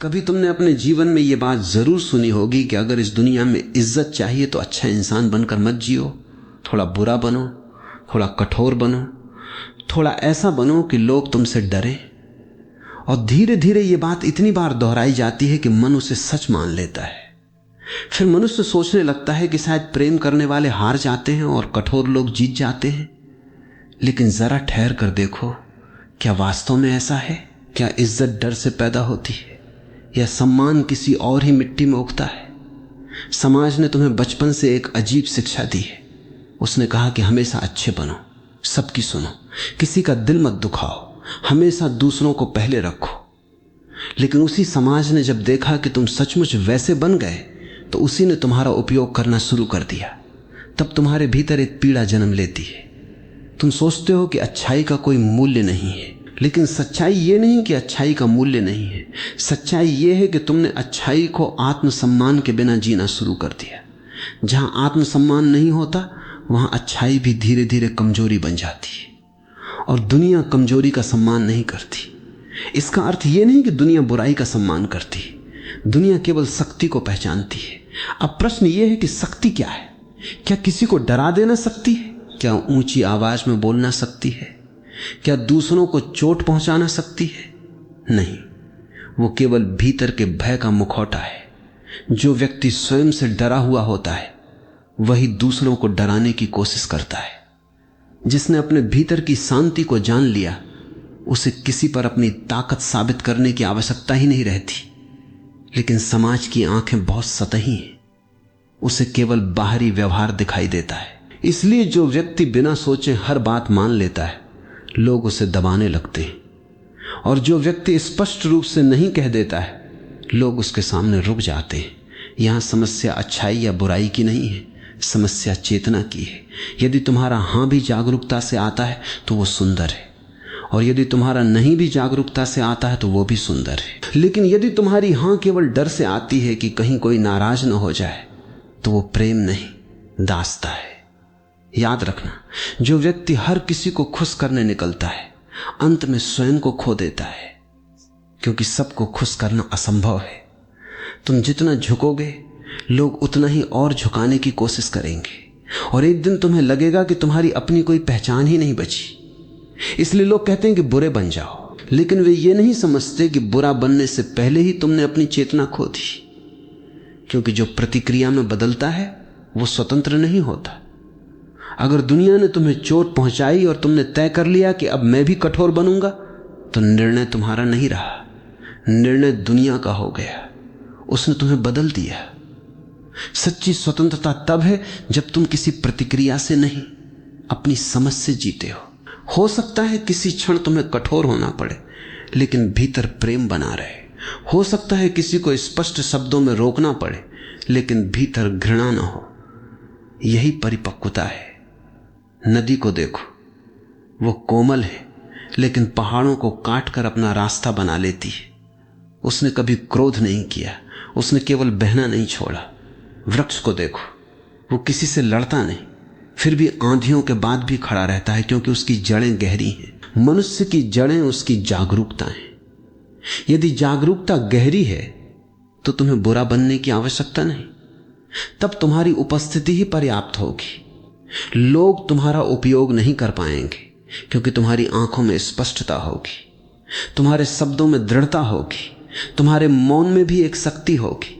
कभी तुमने अपने जीवन में ये बात जरूर सुनी होगी कि अगर इस दुनिया में इज्जत चाहिए तो अच्छा इंसान बनकर मत जियो, थोड़ा बुरा बनो, थोड़ा कठोर बनो, थोड़ा ऐसा बनो कि लोग तुमसे डरें। और धीरे धीरे ये बात इतनी बार दोहराई जाती है कि मन उसे सच मान लेता है। फिर मनुष्य सोचने लगता है कि शायद प्रेम करने वाले हार जाते हैं और कठोर लोग जीत जाते हैं। लेकिन जरा ठहर कर देखो, क्या वास्तव में ऐसा है? क्या इज्जत डर से पैदा होती है या सम्मान किसी और ही मिट्टी में उगता है? समाज ने तुम्हें बचपन से एक अजीब शिक्षा दी है। उसने कहा कि हमेशा अच्छे बनो, सबकी सुनो, किसी का दिल मत दुखाओ, हमेशा दूसरों को पहले रखो। लेकिन उसी समाज ने जब देखा कि तुम सचमुच वैसे बन गए तो उसी ने तुम्हारा उपयोग करना शुरू कर दिया। तब तुम्हारे भीतर एक पीड़ा जन्म लेती है। तुम सोचते हो कि अच्छाई का कोई मूल्य नहीं है, लेकिन सच्चाई ये नहीं कि अच्छाई का मूल्य नहीं है। सच्चाई ये है कि तुमने अच्छाई को आत्मसम्मान के बिना जीना शुरू कर दिया। जहां आत्मसम्मान नहीं होता वहां अच्छाई भी धीरे धीरे कमजोरी बन जाती है। और दुनिया कमजोरी का सम्मान नहीं करती। इसका अर्थ ये नहीं कि दुनिया बुराई का सम्मान करती, दुनिया केवल शक्ति को पहचानती है। अब प्रश्न ये है कि शक्ति क्या है? क्या किसी को डरा देना शक्ति है? क्या ऊंची आवाज में बोलना शक्ति है? क्या दूसरों को चोट पहुंचाना शक्ति है? नहीं, वो केवल भीतर के भय का मुखौटा है। जो व्यक्ति स्वयं से डरा हुआ होता है वही दूसरों को डराने की कोशिश करता है। जिसने अपने भीतर की शांति को जान लिया उसे किसी पर अपनी ताकत साबित करने की आवश्यकता ही नहीं रहती। लेकिन समाज की आंखें बहुत सतही हैं, उसे केवल बाहरी व्यवहार दिखाई देता है। इसलिए जो व्यक्ति बिना सोचे हर बात मान लेता है लोग उसे दबाने लगते हैं, और जो व्यक्ति स्पष्ट रूप से नहीं कह देता है लोग उसके सामने रुक जाते हैं। यहां समस्या अच्छाई या बुराई की नहीं है, समस्या चेतना की है। यदि तुम्हारा हां भी जागरूकता से आता है तो वो सुंदर है, और यदि तुम्हारा नहीं भी जागरूकता से आता है तो वो भी सुंदर है। लेकिन यदि तुम्हारी हां केवल डर से आती है कि कहीं कोई नाराज न हो जाए तो वो प्रेम नहीं, दास्ता है। याद रखना, जो व्यक्ति हर किसी को खुश करने निकलता है अंत में स्वयं को खो देता है, क्योंकि सबको खुश करना असंभव है। तुम जितना झुकोगे लोग उतना ही और झुकाने की कोशिश करेंगे, और एक दिन तुम्हें लगेगा कि तुम्हारी अपनी कोई पहचान ही नहीं बची। इसलिए लोग कहते हैं कि बुरे बन जाओ, लेकिन वे ये नहीं समझते कि बुरा बनने से पहले ही तुमने अपनी चेतना खो दी। क्योंकि जो प्रतिक्रिया में बदलता है वो स्वतंत्र नहीं होता। अगर दुनिया ने तुम्हें चोट पहुंचाई और तुमने तय कर लिया कि अब मैं भी कठोर बनूंगा, तो निर्णय तुम्हारा नहीं रहा, निर्णय दुनिया का हो गया। उसने तुम्हें बदल दिया। सच्ची स्वतंत्रता तब है जब तुम किसी प्रतिक्रिया से नहीं, अपनी समझ से जीते हो सकता है किसी क्षण तुम्हें कठोर होना पड़े, लेकिन भीतर प्रेम बना रहे। हो सकता है किसी को स्पष्ट शब्दों में रोकना पड़े, लेकिन भीतर घृणा न हो। यही परिपक्वता है। नदी को देखो, वो कोमल है लेकिन पहाड़ों को काट कर अपना रास्ता बना लेती है। उसने कभी क्रोध नहीं किया, उसने केवल बहना नहीं छोड़ा। वृक्ष को देखो, वो किसी से लड़ता नहीं, फिर भी आंधियों के बाद भी खड़ा रहता है, क्योंकि उसकी जड़ें गहरी हैं। मनुष्य की जड़ें उसकी जागरूकता है। यदि जागरूकता गहरी है तो तुम्हें बुरा बनने की आवश्यकता नहीं, तब तुम्हारी उपस्थिति ही पर्याप्त होगी। लोग तुम्हारा उपयोग नहीं कर पाएंगे, क्योंकि तुम्हारी आंखों में स्पष्टता होगी, तुम्हारे शब्दों में दृढ़ता होगी, तुम्हारे मौन में भी एक शक्ति होगी।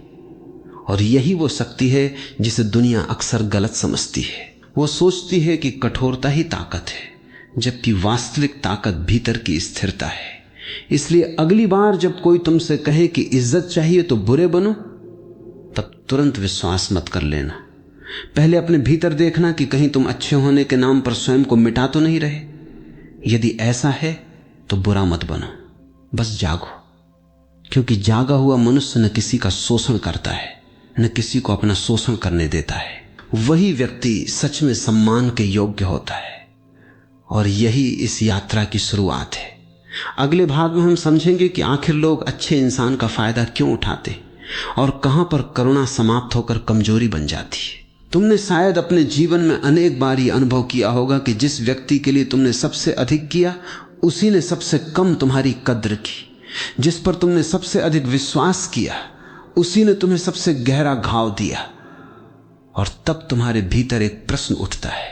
और यही वो शक्ति है जिसे दुनिया अक्सर गलत समझती है। वो सोचती है कि कठोरता ही ताकत है, जबकि वास्तविक ताकत भीतर की स्थिरता है। इसलिए अगली बार जब कोई तुमसे कहे कि इज्जत चाहिए तो बुरे बनो, तब तुरंत विश्वास मत कर लेना। पहले अपने भीतर देखना कि कहीं तुम अच्छे होने के नाम पर स्वयं को मिटा तो नहीं रहे। यदि ऐसा है तो बुरा मत बनो, बस जागो। क्योंकि जागा हुआ मनुष्य न किसी का शोषण करता है, न किसी को अपना शोषण करने देता है। वही व्यक्ति सच में सम्मान के योग्य होता है। और यही इस यात्रा की शुरुआत है। अगले भाग में हम समझेंगे कि आखिर लोग अच्छे इंसान का फायदा क्यों उठाते और कहां पर करुणा समाप्त होकर कमजोरी बन जाती है। तुमने शायद अपने जीवन में अनेक बार ये अनुभव किया होगा कि जिस व्यक्ति के लिए तुमने सबसे अधिक किया उसी ने सबसे कम तुम्हारी कद्र की। जिस पर तुमने सबसे अधिक विश्वास किया, उसी ने तुम्हें सबसे गहरा घाव दिया। और तब तुम्हारे भीतर एक प्रश्न उठता है,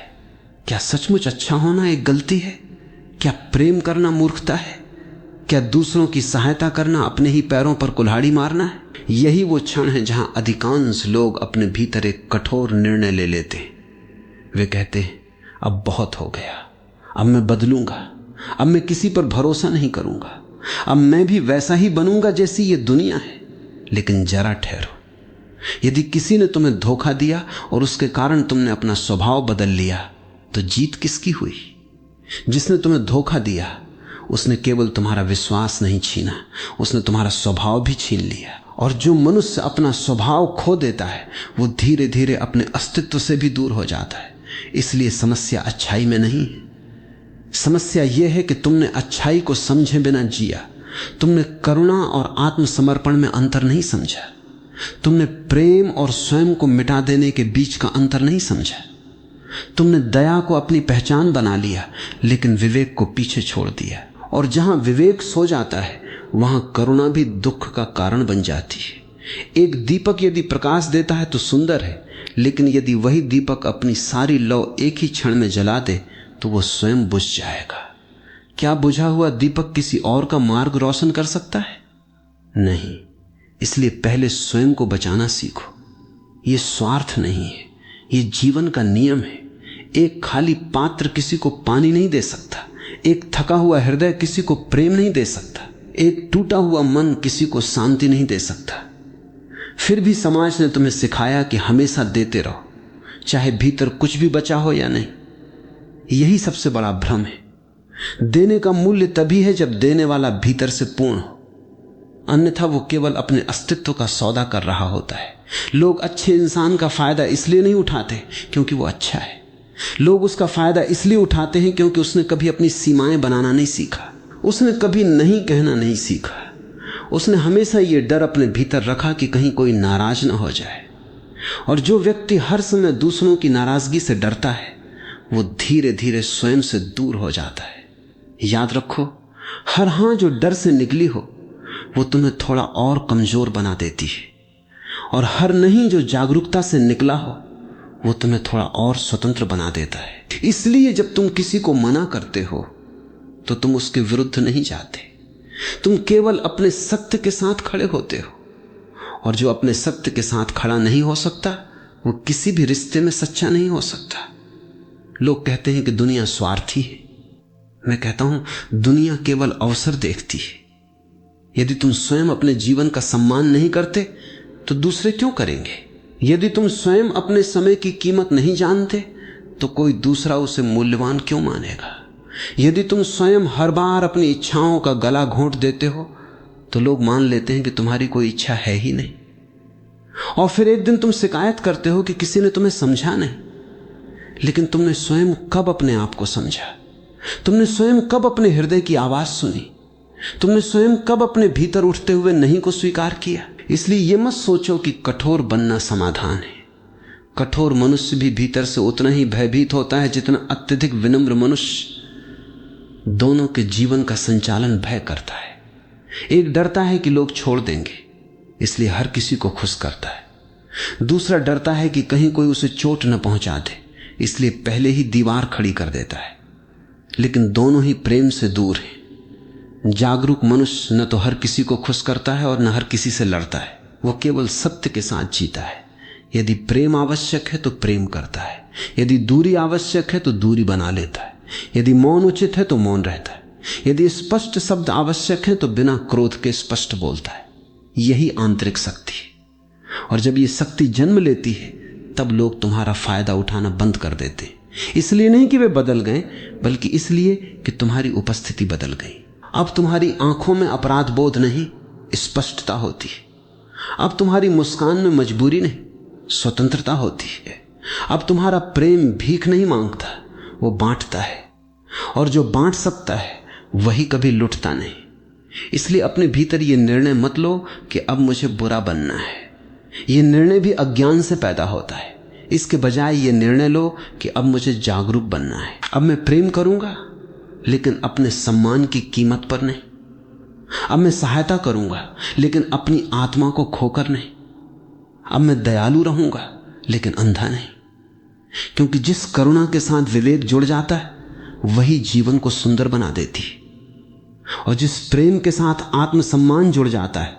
क्या सचमुच अच्छा होना एक गलती है? क्या प्रेम करना मूर्खता है? क्या दूसरों की सहायता करना अपने ही पैरों पर कुल्हाड़ी मारना है? यही वो क्षण है जहां अधिकांश लोग अपने भीतर एक कठोर निर्णय ले लेते हैं। वे कहते हैं, अब बहुत हो गया, अब मैं बदलूंगा, अब मैं किसी पर भरोसा नहीं करूंगा, अब मैं भी वैसा ही बनूंगा जैसी ये दुनिया है। लेकिन जरा ठहरो, यदि किसी ने तुम्हें धोखा दिया और उसके कारण तुमने अपना स्वभाव बदल लिया, तो जीत किसकी हुई? जिसने तुम्हें धोखा दिया उसने केवल तुम्हारा विश्वास नहीं छीना, उसने तुम्हारा स्वभाव भी छीन लिया। और जो मनुष्य अपना स्वभाव खो देता है वो धीरे धीरे अपने अस्तित्व से भी दूर हो जाता है। इसलिए समस्या अच्छाई में नहीं है, समस्या यह है कि तुमने अच्छाई को समझे बिना जिया। तुमने करुणा और आत्मसमर्पण में अंतर नहीं समझा, तुमने प्रेम और स्वयं को मिटा देने के बीच का अंतर नहीं समझा। तुमने दया को अपनी पहचान बना लिया, लेकिन विवेक को पीछे छोड़ दिया। और जहां विवेक सो जाता है वहां करुणा भी दुख का कारण बन जाती है। एक दीपक यदि प्रकाश देता है तो सुंदर है, लेकिन यदि वही दीपक अपनी सारी लौ एक ही क्षण में जला दे तो वो स्वयं बुझ जाएगा। क्या बुझा हुआ दीपक किसी और का मार्ग रोशन कर सकता है? नहीं। इसलिए पहले स्वयं को बचाना सीखो। ये स्वार्थ नहीं है, ये जीवन का नियम है। एक खाली पात्र किसी को पानी नहीं दे सकता, एक थका हुआ हृदय किसी को प्रेम नहीं दे सकता, एक टूटा हुआ मन किसी को शांति नहीं दे सकता। फिर भी समाज ने तुम्हें सिखाया कि हमेशा देते रहो, चाहे भीतर कुछ भी बचा हो या नहीं। यही सबसे बड़ा भ्रम है। देने का मूल्य तभी है जब देने वाला भीतर से पूर्ण हो, अन्यथा वो केवल अपने अस्तित्व का सौदा कर रहा होता है। लोग अच्छे इंसान का फायदा इसलिए नहीं उठाते क्योंकि वो अच्छा है, लोग उसका फायदा इसलिए उठाते हैं क्योंकि उसने कभी अपनी सीमाएं बनाना नहीं सीखा, उसने कभी नहीं कहना नहीं सीखा, उसने हमेशा ये डर अपने भीतर रखा कि कहीं कोई नाराज ना हो जाए। और जो व्यक्ति हर समय दूसरों की नाराजगी से डरता है वो धीरे धीरे स्वयं से दूर हो जाता है। याद रखो, हर हां जो डर से निकली हो वो तुम्हें थोड़ा और कमजोर बना देती है, और हर नहीं जो जागरूकता से निकला हो वो तुम्हें थोड़ा और स्वतंत्र बना देता है। इसलिए जब तुम किसी को मना करते हो तो तुम उसके विरुद्ध नहीं जाते, तुम केवल अपने सत्य के साथ खड़े होते हो। और जो अपने सत्य के साथ खड़ा नहीं हो सकता वो किसी भी रिश्ते में सच्चा नहीं हो सकता। लोग कहते हैं कि दुनिया स्वार्थी है। मैं कहता हूं दुनिया केवल अवसर देखती है। यदि तुम स्वयं अपने जीवन का सम्मान नहीं करते तो दूसरे क्यों करेंगे? यदि तुम स्वयं अपने समय की कीमत नहीं जानते तो कोई दूसरा उसे मूल्यवान क्यों मानेगा? यदि तुम स्वयं हर बार अपनी इच्छाओं का गला घोंट देते हो तो लोग मान लेते हैं कि तुम्हारी कोई इच्छा है ही नहीं। और फिर एक दिन तुम शिकायत करते हो कि किसी ने तुम्हें समझा नहीं। लेकिन तुमने स्वयं कब अपने आप को समझा? तुमने स्वयं कब अपने हृदय की आवाज सुनी? तुमने स्वयं कब अपने भीतर उठते हुए नहीं को स्वीकार किया? इसलिए यह मत सोचो कि कठोर बनना समाधान है। कठोर मनुष्य भी भीतर से उतना ही भयभीत होता है जितना अत्यधिक विनम्र मनुष्य। दोनों के जीवन का संचालन भय करता है। एक डरता है कि लोग छोड़ देंगे, इसलिए हर किसी को खुश करता है। दूसरा डरता है कि कहीं कोई उसे चोट न पहुंचा दे, इसलिए पहले ही दीवार खड़ी कर देता है। लेकिन दोनों ही प्रेम से दूर हैं। जागरूक मनुष्य न तो हर किसी को खुश करता है और न हर किसी से लड़ता है। वो केवल सत्य के साथ जीता है। यदि प्रेम आवश्यक है तो प्रेम करता है, यदि दूरी आवश्यक है तो दूरी बना लेता है, यदि मौन उचित है तो मौन रहता है, यदि स्पष्ट शब्द आवश्यक है तो बिना क्रोध के स्पष्ट बोलता है। यही आंतरिक शक्ति है। और जब ये शक्ति जन्म लेती है तब लोग तुम्हारा फायदा उठाना बंद कर देते हैं। इसलिए नहीं कि वे बदल गए, बल्कि इसलिए कि तुम्हारी उपस्थिति बदल गई। अब तुम्हारी आंखों में अपराध बोध नहीं, स्पष्टता होती है। अब तुम्हारी मुस्कान में मजबूरी नहीं, स्वतंत्रता होती है। अब तुम्हारा प्रेम भीख नहीं मांगता, वो बांटता है। और जो बांट सकता है वही कभी लुटता नहीं। इसलिए अपने भीतर ये निर्णय मत लो कि अब मुझे बुरा बनना है। ये निर्णय भी अज्ञान से पैदा होता है। इसके बजाय ये निर्णय लो कि अब मुझे जागरूक बनना है। अब मैं प्रेम करूंगा, लेकिन अपने सम्मान की कीमत पर नहीं। अब मैं सहायता करूंगा लेकिन अपनी आत्मा को खोकर नहीं। अब मैं दयालु रहूंगा लेकिन अंधा नहीं, क्योंकि जिस करुणा के साथ विवेक जुड़ जाता है वही जीवन को सुंदर बना देती है, और जिस प्रेम के साथ आत्मसम्मान जुड़ जाता है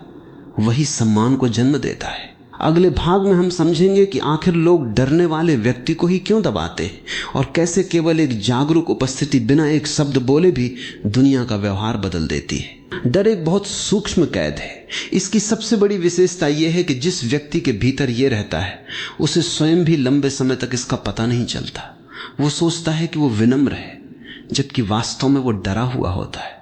वही सम्मान को जन्म देता है। अगले भाग में हम समझेंगे कि आखिर लोग डरने वाले व्यक्ति को ही क्यों दबाते हैं और कैसे केवल एक जागरूक उपस्थिति बिना एक शब्द बोले भी दुनिया का व्यवहार बदल देती है। डर एक बहुत सूक्ष्म कैद है। इसकी सबसे बड़ी विशेषता यह है कि जिस व्यक्ति के भीतर यह रहता है उसे स्वयं भी लंबे समय तक इसका पता नहीं चलता। वो सोचता है कि वो विनम्र है, जबकि वास्तव में वो डरा हुआ होता है।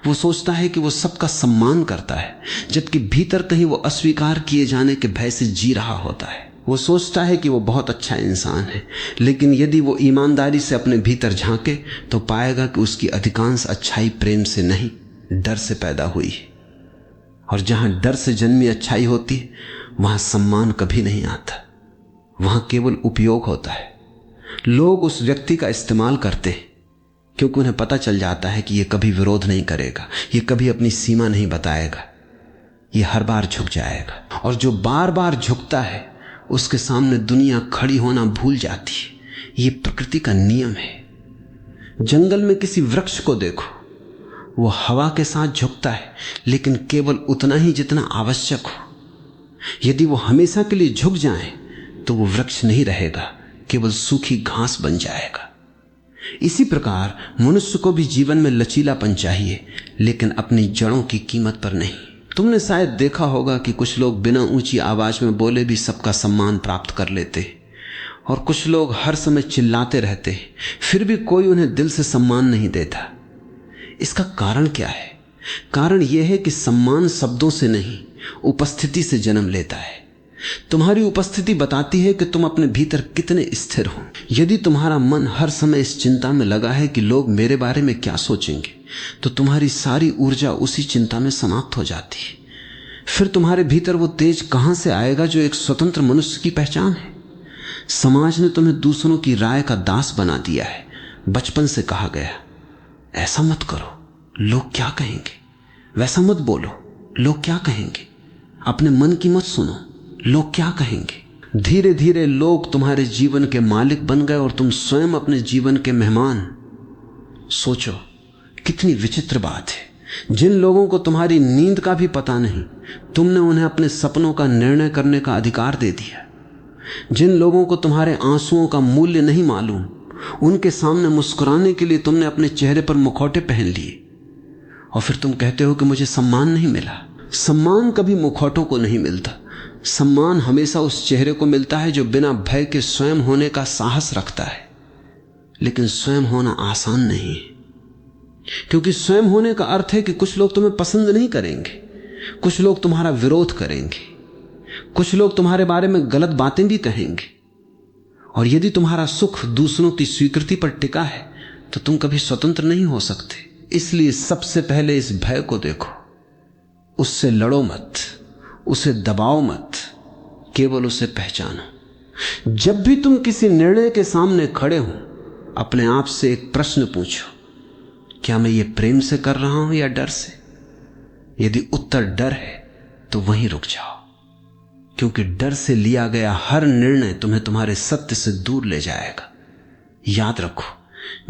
वो सोचता है कि वो सबका सम्मान करता है, जबकि भीतर कहीं वो अस्वीकार किए जाने के भय से जी रहा होता है। वो सोचता है कि वो बहुत अच्छा इंसान है, लेकिन यदि वो ईमानदारी से अपने भीतर झांके तो पाएगा कि उसकी अधिकांश अच्छाई प्रेम से नहीं, डर से पैदा हुई है। और जहां डर से जन्मी अच्छाई होती है वहां सम्मान कभी नहीं आता, वहां केवल उपयोग होता है। लोग उस व्यक्ति का इस्तेमाल करते हैं क्योंकि उन्हें पता चल जाता है कि यह कभी विरोध नहीं करेगा, यह कभी अपनी सीमा नहीं बताएगा, यह हर बार झुक जाएगा। और जो बार बार झुकता है उसके सामने दुनिया खड़ी होना भूल जाती है। यह प्रकृति का नियम है। जंगल में किसी वृक्ष को देखो, वो हवा के साथ झुकता है लेकिन केवल उतना ही जितना आवश्यक हो। यदि वो हमेशा के लिए झुक जाए तो वो वृक्ष नहीं रहेगा, केवल सूखी घास बन जाएगा। इसी प्रकार मनुष्य को भी जीवन में लचीलापन चाहिए, लेकिन अपनी जड़ों की कीमत पर नहीं। तुमने शायद देखा होगा कि कुछ लोग बिना ऊंची आवाज में बोले भी सबका सम्मान प्राप्त कर लेते, और कुछ लोग हर समय चिल्लाते रहते, फिर भी कोई उन्हें दिल से सम्मान नहीं देता। इसका कारण क्या है? कारण यह है कि सम्मान शब्दों से नहीं, उपस्थिति से जन्म लेता है। तुम्हारी उपस्थिति बताती है कि तुम अपने भीतर कितने स्थिर हो। यदि तुम्हारा मन हर समय इस चिंता में लगा है कि लोग मेरे बारे में क्या सोचेंगे, तो तुम्हारी सारी ऊर्जा उसी चिंता में समाप्त हो जाती है। फिर तुम्हारे भीतर वो तेज कहां से आएगा जो एक स्वतंत्र मनुष्य की पहचान है? समाज ने तुम्हें दूसरों की राय का दास बना दिया है। बचपन से कहा गया, ऐसा मत करो, लोग क्या कहेंगे, वैसा मत बोलो, लोग क्या कहेंगे, अपने मन की मत सुनो, लोग क्या कहेंगे। धीरे धीरे लोग तुम्हारे जीवन के मालिक बन गए और तुम स्वयं अपने जीवन के मेहमान। सोचो कितनी विचित्र बात है। जिन लोगों को तुम्हारी नींद का भी पता नहीं, तुमने उन्हें अपने सपनों का निर्णय करने का अधिकार दे दिया। जिन लोगों को तुम्हारे आंसुओं का मूल्य नहीं मालूम, उनके सामने मुस्कुराने के लिए तुमने अपने चेहरे पर मुखौटे पहन लिए, और फिर तुम कहते हो कि मुझे सम्मान नहीं मिला। सम्मान कभी मुखौटों को नहीं मिलता। सम्मान हमेशा उस चेहरे को मिलता है जो बिना भय के स्वयं होने का साहस रखता है। लेकिन स्वयं होना आसान नहीं है, क्योंकि स्वयं होने का अर्थ है कि कुछ लोग तुम्हें पसंद नहीं करेंगे, कुछ लोग तुम्हारा विरोध करेंगे, कुछ लोग तुम्हारे बारे में गलत बातें भी कहेंगे। और यदि तुम्हारा सुख दूसरों की स्वीकृति पर टिका है तो तुम कभी स्वतंत्र नहीं हो सकते। इसलिए सबसे पहले इस भय को देखो, उससे लड़ो मत, उसे दबाओ मत, केवल उसे पहचानो। जब भी तुम किसी निर्णय के सामने खड़े हो, अपने आप से एक प्रश्न पूछो, क्या मैं ये प्रेम से कर रहा हूं या डर से? यदि उत्तर डर है तो वहीं रुक जाओ, क्योंकि डर से लिया गया हर निर्णय तुम्हें तुम्हारे सत्य से दूर ले जाएगा। याद रखो,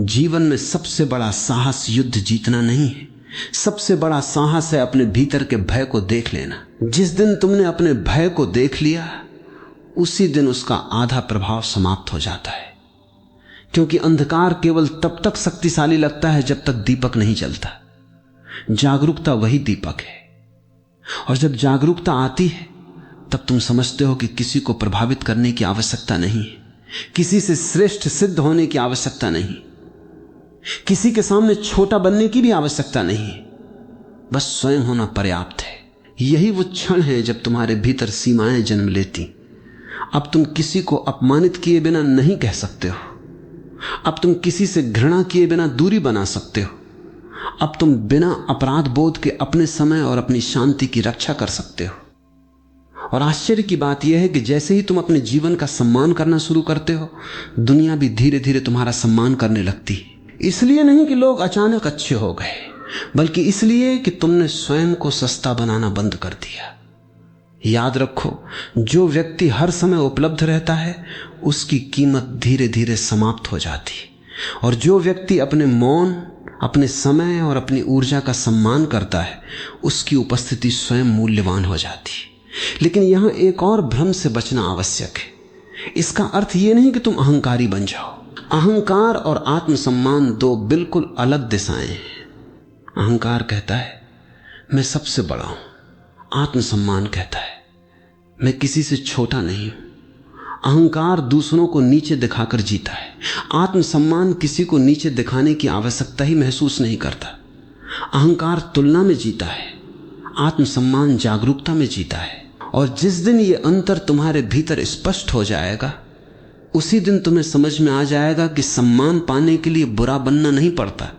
जीवन में सबसे बड़ा साहस युद्ध जीतना नहीं है, सबसे बड़ा साहस है अपने भीतर के भय को देख लेना। जिस दिन तुमने अपने भय को देख लिया, उसी दिन उसका आधा प्रभाव समाप्त हो जाता है, क्योंकि अंधकार केवल तब तक शक्तिशाली लगता है जब तक दीपक नहीं जलता। जागरूकता वही दीपक है, और जब जागरूकता आती है तब तुम समझते हो कि किसी को प्रभावित करने की आवश्यकता नहीं है, किसी से श्रेष्ठ सिद्ध होने की आवश्यकता नहीं, किसी के सामने छोटा बनने की भी आवश्यकता नहीं है, बस स्वयं होना पर्याप्त है। यही वो क्षण है जब तुम्हारे भीतर सीमाएं जन्म लेती। अब तुम किसी को अपमानित किए बिना नहीं कह सकते हो, अब तुम किसी से घृणा किए बिना दूरी बना सकते हो, अब तुम बिना अपराध बोध के अपने समय और अपनी शांति की रक्षा कर सकते हो। और आश्चर्य की बात यह है कि जैसे ही तुम अपने जीवन का सम्मान करना शुरू करते हो, दुनिया भी धीरे धीरे तुम्हारा सम्मान करने लगती है। इसलिए नहीं कि लोग अचानक अच्छे हो गए, बल्कि इसलिए कि तुमने स्वयं को सस्ता बनाना बंद कर दिया। याद रखो, जो व्यक्ति हर समय उपलब्ध रहता है उसकी कीमत धीरे धीरे समाप्त हो जाती है, और जो व्यक्ति अपने मौन, अपने समय और अपनी ऊर्जा का सम्मान करता है उसकी उपस्थिति स्वयं मूल्यवान हो जाती है। लेकिन यहां एक और भ्रम से बचना आवश्यक है। इसका अर्थ यह नहीं कि तुम अहंकारी बन जाओ। अहंकार और आत्मसम्मान दो बिल्कुल अलग दिशाएं हैं। अहंकार कहता है मैं सबसे बड़ा हूं, आत्मसम्मान कहता है मैं किसी से छोटा नहीं हूं। अहंकार दूसरों को नीचे दिखाकर जीता है, आत्मसम्मान किसी को नीचे दिखाने की आवश्यकता ही महसूस नहीं करता। अहंकार तुलना में जीता है, आत्मसम्मान जागरूकता में जीता है। और जिस दिन ये अंतर तुम्हारे भीतर स्पष्ट हो जाएगा, उसी दिन तुम्हें समझ में आ जाएगा कि सम्मान पाने के लिए बुरा बनना नहीं पड़ता,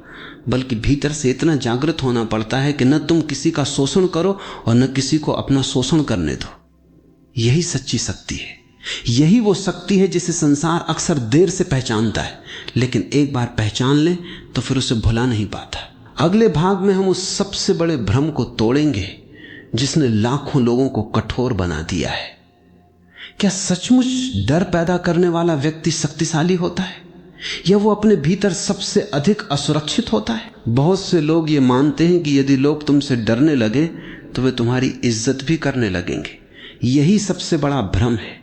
बल्कि भीतर से इतना जागृत होना पड़ता है कि न तुम किसी का शोषण करो और न किसी को अपना शोषण करने दो। यही सच्ची शक्ति है। यही वो शक्ति है जिसे संसार अक्सर देर से पहचानता है, लेकिन एक बार पहचान ले तो फिर उसे भुला नहीं पाता। अगले भाग में हम उस सबसे बड़े भ्रम को तोड़ेंगे जिसने लाखों लोगों को कठोर बना दिया है। क्या सचमुच डर पैदा करने वाला व्यक्ति शक्तिशाली होता है, या वो अपने भीतर सबसे अधिक असुरक्षित होता है? बहुत से लोग ये मानते हैं कि यदि लोग तुमसे डरने लगे तो वे तुम्हारी इज्जत भी करने लगेंगे। यही सबसे बड़ा भ्रम है।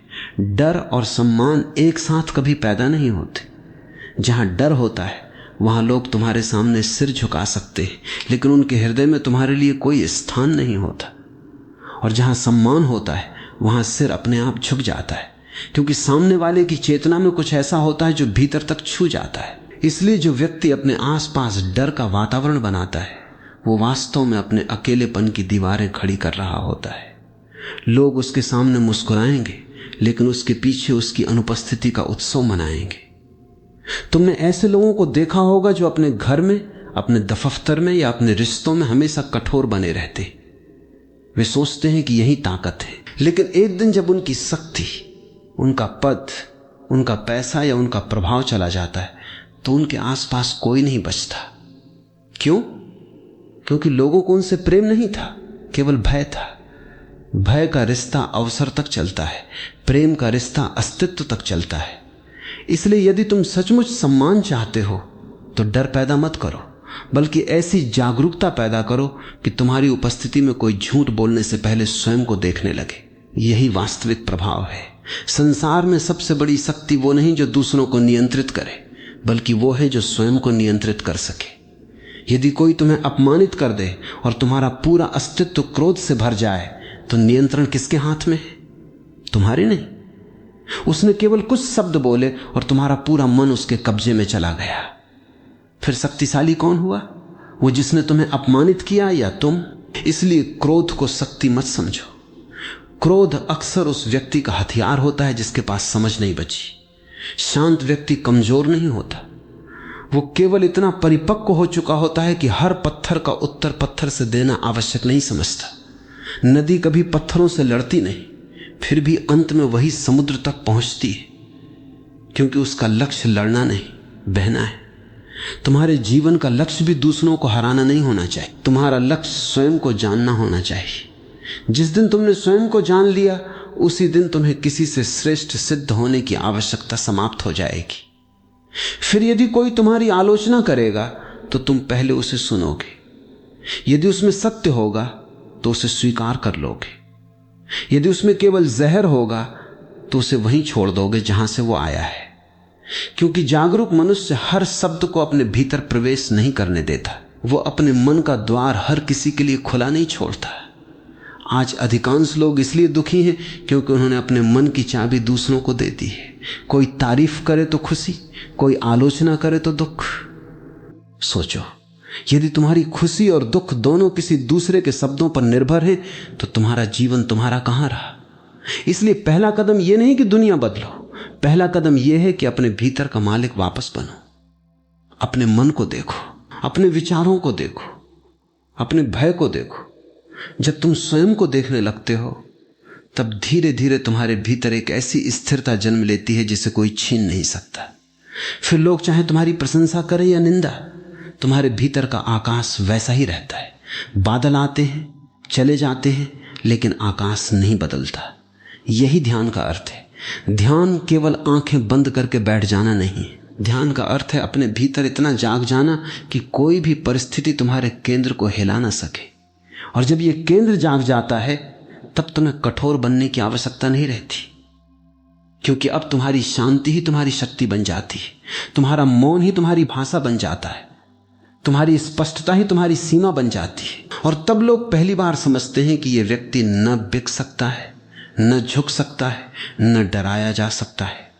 डर और सम्मान एक साथ कभी पैदा नहीं होते। जहां डर होता है वहां लोग तुम्हारे सामने सिर झुका सकते हैं, लेकिन उनके हृदय में तुम्हारे लिए कोई स्थान नहीं होता। और जहां सम्मान होता है वहां सिर अपने आप झुक जाता है, क्योंकि सामने वाले की चेतना में कुछ ऐसा होता है जो भीतर तक छू जाता है। इसलिए जो व्यक्ति अपने आसपास डर का वातावरण बनाता है वो वास्तव में अपने अकेलेपन की दीवारें खड़ी कर रहा होता है। लोग उसके सामने मुस्कुराएंगे, लेकिन उसके पीछे उसकी अनुपस्थिति का उत्सव मनाएंगे। तुमने ऐसे लोगों को देखा होगा जो अपने घर में, अपने दफ्तर में या अपने रिश्तों में हमेशा कठोर बने रहते। वे सोचते हैं कि यही ताकत है, लेकिन एक दिन जब उनकी शक्ति, उनका पद, उनका पैसा या उनका प्रभाव चला जाता है तो उनके आसपास कोई नहीं बचता। क्यों? क्योंकि लोगों को उनसे प्रेम नहीं था, केवल भय था। भय का रिश्ता अवसर तक चलता है, प्रेम का रिश्ता अस्तित्व तक चलता है। इसलिए यदि तुम सचमुच सम्मान चाहते हो तो डर पैदा मत करो, बल्कि ऐसी जागरूकता पैदा करो कि तुम्हारी उपस्थिति में कोई झूठ बोलने से पहले स्वयं को देखने लगे। यही वास्तविक प्रभाव है। संसार में सबसे बड़ी शक्ति वो नहीं जो दूसरों को नियंत्रित करे, बल्कि वो है जो स्वयं को नियंत्रित कर सके। यदि कोई तुम्हें अपमानित कर दे और तुम्हारा पूरा अस्तित्व क्रोध से भर जाए तो नियंत्रण किसके हाथ में है? तुम्हारे नहीं। उसने केवल कुछ शब्द बोले और तुम्हारा पूरा मन उसके कब्जे में चला गया। फिर शक्तिशाली कौन हुआ? वो जिसने तुम्हें अपमानित किया या तुम? इसलिए क्रोध को शक्ति मत समझो। क्रोध अक्सर उस व्यक्ति का हथियार होता है जिसके पास समझ नहीं बची। शांत व्यक्ति कमजोर नहीं होता, वो केवल इतना परिपक्व हो चुका होता है कि हर पत्थर का उत्तर पत्थर से देना आवश्यक नहीं समझता। नदी कभी पत्थरों से लड़ती नहीं, फिर भी अंत में वही समुद्र तक पहुंचती है, क्योंकि उसका लक्ष्य लड़ना नहीं, बहना है। तुम्हारे जीवन का लक्ष्य भी दूसरों को हराना नहीं होना चाहिए। तुम्हारा लक्ष्य स्वयं को जानना होना चाहिए। जिस दिन तुमने स्वयं को जान लिया, उसी दिन तुम्हें किसी से श्रेष्ठ सिद्ध होने की आवश्यकता समाप्त हो जाएगी। फिर यदि कोई तुम्हारी आलोचना करेगा तो तुम पहले उसे सुनोगे। यदि उसमें सत्य होगा तो उसे स्वीकार कर लोगे। यदि उसमें केवल जहर होगा तो उसे वहीं छोड़ दोगे जहां से वो आया है, क्योंकि जागरूक मनुष्य हर शब्द को अपने भीतर प्रवेश नहीं करने देता। वो अपने मन का द्वार हर किसी के लिए खुला नहीं छोड़ता। आज अधिकांश लोग इसलिए दुखी हैं क्योंकि उन्होंने अपने मन की चाबी दूसरों को दे दी है। कोई तारीफ करे तो खुशी, कोई आलोचना करे तो दुख। सोचो, यदि तुम्हारी खुशी और दुख दोनों किसी दूसरे के शब्दों पर निर्भर है तो तुम्हारा जीवन तुम्हारा कहां रहा? इसलिए पहला कदम यह नहीं कि दुनिया बदलो, पहला कदम यह है कि अपने भीतर का मालिक वापस बनो। अपने मन को देखो, अपने विचारों को देखो, अपने भय को देखो। जब तुम स्वयं को देखने लगते हो तब धीरे धीरे तुम्हारे भीतर एक ऐसी स्थिरता जन्म लेती है जिसे कोई छीन नहीं सकता। फिर लोग चाहे तुम्हारी प्रशंसा करें या निंदा, तुम्हारे भीतर का आकाश वैसा ही रहता है। बादल आते हैं, चले जाते हैं, लेकिन आकाश नहीं बदलता। यही ध्यान का अर्थ है। ध्यान केवल आंखें बंद करके बैठ जाना नहीं है। ध्यान का अर्थ है अपने भीतर इतना जाग जाना कि कोई भी परिस्थिति तुम्हारे केंद्र को हिला ना सके। और जब ये केंद्र जाग जाता है तब तुम्हें कठोर बनने की आवश्यकता नहीं रहती, क्योंकि अब तुम्हारी शांति ही तुम्हारी शक्ति बन जाती है, तुम्हारा मौन ही तुम्हारी भाषा बन जाता है, तुम्हारी स्पष्टता ही तुम्हारी सीमा बन जाती है। और तब लोग पहली बार समझते हैं कि यह व्यक्ति न बिक सकता है, न झुक सकता है, न डराया जा सकता है।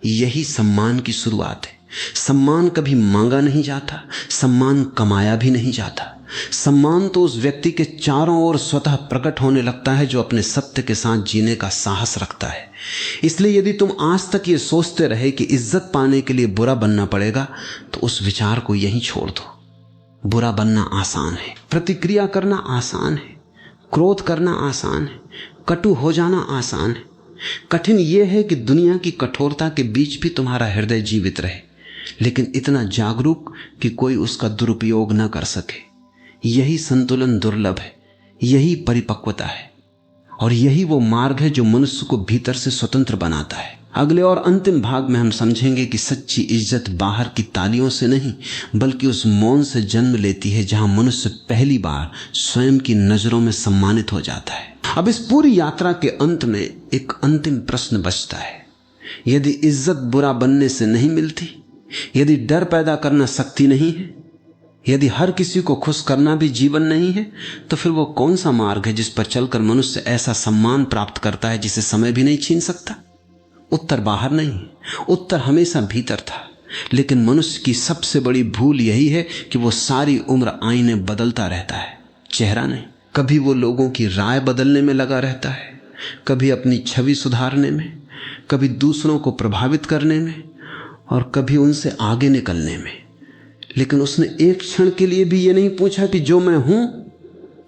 यही सम्मान की शुरुआत है। सम्मान कभी मांगा नहीं जाता, सम्मान कमाया भी नहीं जाता। सम्मान तो उस व्यक्ति के चारों ओर स्वतः प्रकट होने लगता है जो अपने सत्य के साथ जीने का साहस रखता है। इसलिए यदि तुम आज तक ये सोचते रहे कि इज्जत पाने के लिए बुरा बनना पड़ेगा, तो उस विचार को यहीं छोड़ दो। बुरा बनना आसान है, प्रतिक्रिया करना आसान है, क्रोध करना आसान है, कटु हो जाना आसान है। कठिन यह है कि दुनिया की कठोरता के बीच भी तुम्हारा हृदय जीवित रहे, लेकिन इतना जागरूक कि कोई उसका दुरुपयोग न कर सके। यही संतुलन दुर्लभ है, यही परिपक्वता है, और यही वो मार्ग है जो मनुष्य को भीतर से स्वतंत्र बनाता है। अगले और अंतिम भाग में हम समझेंगे कि सच्ची इज्जत बाहर की तालियों से नहीं, बल्कि उस मौन से जन्म लेती है जहां मनुष्य पहली बार स्वयं की नजरों में सम्मानित हो जाता है। अब इस पूरी यात्रा के अंत में एक अंतिम प्रश्न बचता है। यदि इज्जत बुरा बनने से नहीं मिलती, यदि डर पैदा करना शक्ति नहीं है, यदि हर किसी को खुश करना भी जीवन नहीं है, तो फिर वो कौन सा मार्ग है जिस पर चलकर मनुष्य ऐसा सम्मान प्राप्त करता है जिसे समय भी नहीं छीन सकता? उत्तर बाहर नहीं, उत्तर हमेशा भीतर था। लेकिन मनुष्य की सबसे बड़ी भूल यही है कि वो सारी उम्र आईने बदलता रहता है, चेहरा नहीं। कभी वो लोगों की राय बदलने में लगा रहता है, कभी अपनी छवि सुधारने में, कभी दूसरों को प्रभावित करने में, और कभी उनसे आगे निकलने में। लेकिन उसने एक क्षण के लिए भी ये नहीं पूछा कि जो मैं हूं,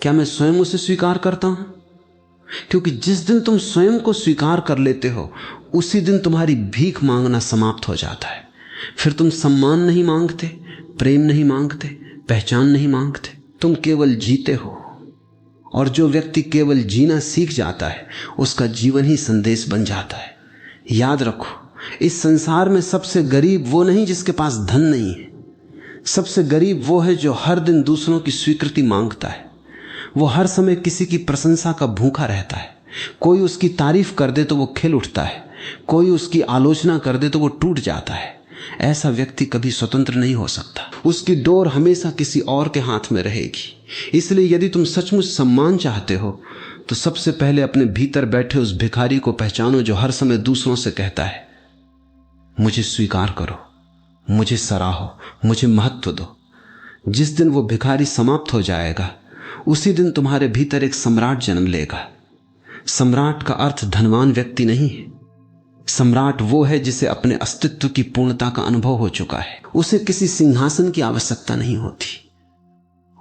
क्या मैं स्वयं उसे स्वीकार करता हूं? क्योंकि जिस दिन तुम स्वयं को स्वीकार कर लेते हो, उसी दिन तुम्हारी भीख मांगना समाप्त हो जाता है। फिर तुम सम्मान नहीं मांगते, प्रेम नहीं मांगते, पहचान नहीं मांगते, तुम केवल जीते हो। और जो व्यक्ति केवल जीना सीख जाता है, उसका जीवन ही संदेश बन जाता है। याद रखो, इस संसार में सबसे गरीब वो नहीं जिसके पास धन नहीं है, सबसे गरीब वो है जो हर दिन दूसरों की स्वीकृति मांगता है। वो हर समय किसी की प्रशंसा का भूखा रहता है। कोई उसकी तारीफ कर दे तो वो खिल उठता है, कोई उसकी आलोचना कर दे तो वो टूट जाता है। ऐसा व्यक्ति कभी स्वतंत्र नहीं हो सकता, उसकी डोर हमेशा किसी और के हाथ में रहेगी। इसलिए यदि तुम सचमुच सम्मान चाहते हो, तो सबसे पहले अपने भीतर बैठे उस भिखारी को पहचानो जो हर समय दूसरों से कहता है, मुझे स्वीकार करो, मुझे सराहो, मुझे महत्व दो। जिस दिन वो भिखारी समाप्त हो जाएगा, उसी दिन तुम्हारे भीतर एक सम्राट जन्म लेगा। सम्राट का अर्थ धनवान व्यक्ति नहीं है। सम्राट वो है जिसे अपने अस्तित्व की पूर्णता का अनुभव हो चुका है। उसे किसी सिंहासन की आवश्यकता नहीं होती,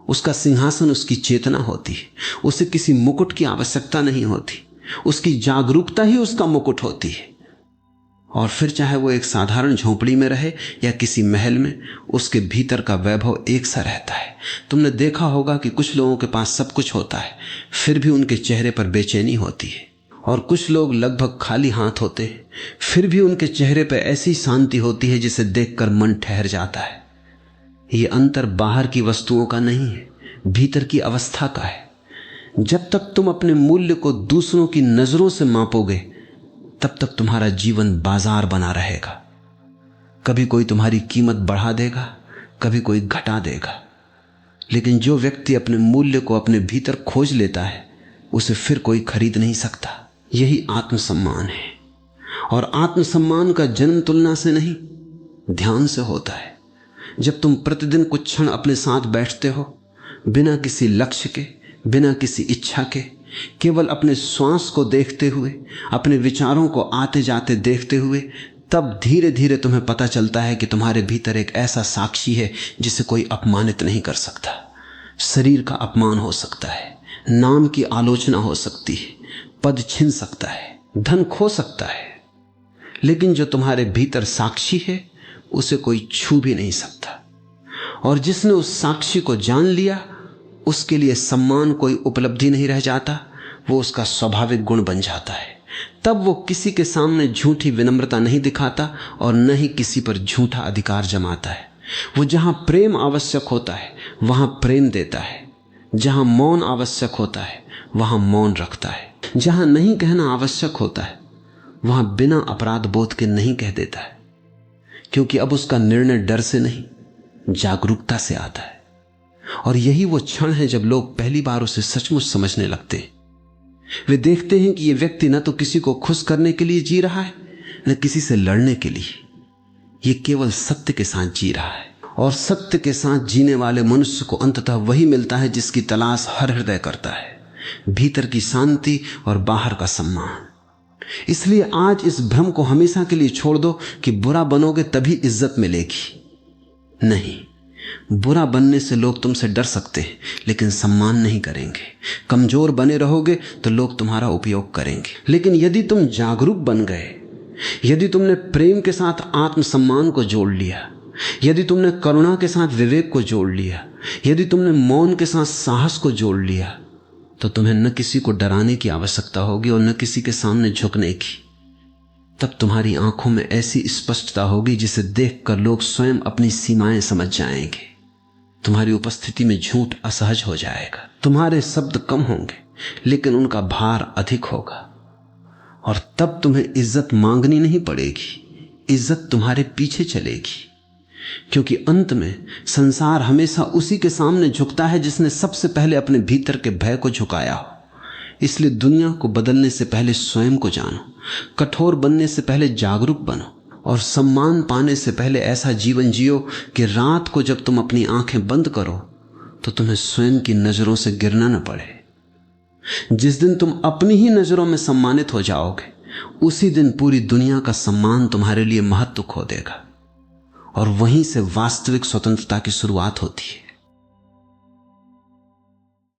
उसका सिंहासन उसकी चेतना होती है। उसे किसी मुकुट की आवश्यकता नहीं होती, उसकी जागरूकता ही उसका मुकुट होती है। और फिर चाहे वो एक साधारण झोंपड़ी में रहे या किसी महल में, उसके भीतर का वैभव एक सा रहता है। तुमने देखा होगा कि कुछ लोगों के पास सब कुछ होता है, फिर भी उनके चेहरे पर बेचैनी होती है, और कुछ लोग लगभग खाली हाथ होते हैं, फिर भी उनके चेहरे पर ऐसी शांति होती है जिसे देखकर मन ठहर जाता है। ये अंतर बाहर की वस्तुओं का नहीं है, भीतर की अवस्था का है। जब तक तुम अपने मूल्य को दूसरों की नजरों से मापोगे, तब तक तुम्हारा जीवन बाजार बना रहेगा। कभी कोई तुम्हारी कीमत बढ़ा देगा, कभी कोई घटा देगा। लेकिन जो व्यक्ति अपने मूल्य को अपने भीतर खोज लेता है, उसे फिर कोई खरीद नहीं सकता। यही आत्मसम्मान है। और आत्मसम्मान का जन्म तुलना से नहीं, ध्यान से होता है। जब तुम प्रतिदिन कुछ क्षण अपने साथ बैठते हो, बिना किसी लक्ष्य के, बिना किसी इच्छा के, केवल अपने श्वास को देखते हुए, अपने विचारों को आते जाते देखते हुए, तब धीरे धीरे तुम्हें पता चलता है कि तुम्हारे भीतर एक ऐसा साक्षी है जिसे कोई अपमानित नहीं कर सकता। शरीर का अपमान हो सकता है, नाम की आलोचना हो सकती है, पद छिन सकता है, धन खो सकता है, लेकिन जो तुम्हारे भीतर साक्षी है, उसे कोई छू भी नहीं सकता। और जिसने उस साक्षी को जान लिया, उसके लिए सम्मान कोई उपलब्धि नहीं रह जाता, वो उसका स्वाभाविक गुण बन जाता है। तब वो किसी के सामने झूठी विनम्रता नहीं दिखाता और न ही किसी पर झूठा अधिकार जमाता है। वो जहां प्रेम आवश्यक होता है वहां प्रेम देता है, जहां मौन आवश्यक होता है वहां मौन रखता है, जहां नहीं कहना आवश्यक होता है वहां बिना अपराध बोध के नहीं कह देता है, क्योंकि अब उसका निर्णय डर से नहीं, जागरूकता से आता है। और यही वो क्षण है जब लोग पहली बार उसे सचमुच समझने लगते हैं। वे देखते हैं कि ये व्यक्ति न तो किसी को खुश करने के लिए जी रहा है, न किसी से लड़ने के लिए। ये केवल सत्य के साथ जी रहा है, और सत्य के साथ जीने वाले मनुष्य को अंततः वही मिलता है जिसकी तलाश हर हृदय करता है, भीतर की शांति और बाहर का सम्मान। इसलिए आज इस भ्रम को हमेशा के लिए छोड़ दो कि बुरा बनोगे तभी इज्जत मिलेगी। नहीं, बुरा बनने से लोग तुमसे डर सकते हैं लेकिन सम्मान नहीं करेंगे। कमजोर बने रहोगे तो लोग तुम्हारा उपयोग करेंगे। लेकिन यदि तुम जागरूक बन गए, यदि तुमने प्रेम के साथ आत्मसम्मान को जोड़ लिया, यदि तुमने करुणा के साथ विवेक को जोड़ लिया, यदि तुमने मौन के साथ साहस को जोड़ लिया, तो तुम्हें न किसी को डराने की आवश्यकता होगी और न किसी के सामने झुकने की। तब तुम्हारी आंखों में ऐसी स्पष्टता होगी जिसे देखकर लोग स्वयं अपनी सीमाएं समझ जाएंगे। तुम्हारी उपस्थिति में झूठ असहज हो जाएगा। तुम्हारे शब्द कम होंगे लेकिन उनका भार अधिक होगा, और तब तुम्हें इज्जत मांगनी नहीं पड़ेगी, इज्जत तुम्हारे पीछे चलेगी। क्योंकि अंत में संसार हमेशा उसी के सामने झुकता है जिसने सबसे पहले अपने भीतर के भय को झुकाया हो। इसलिए दुनिया को बदलने से पहले स्वयं को जानो, कठोर बनने से पहले जागरूक बनो, और सम्मान पाने से पहले ऐसा जीवन जियो कि रात को जब तुम अपनी आंखें बंद करो तो तुम्हें स्वयं की नजरों से गिरना न पड़े। जिस दिन तुम अपनी ही नजरों में सम्मानित हो जाओगे, उसी दिन पूरी दुनिया का सम्मान तुम्हारे लिए महत्व खो देगा, और वहीं से वास्तविक स्वतंत्रता की शुरुआत होती है।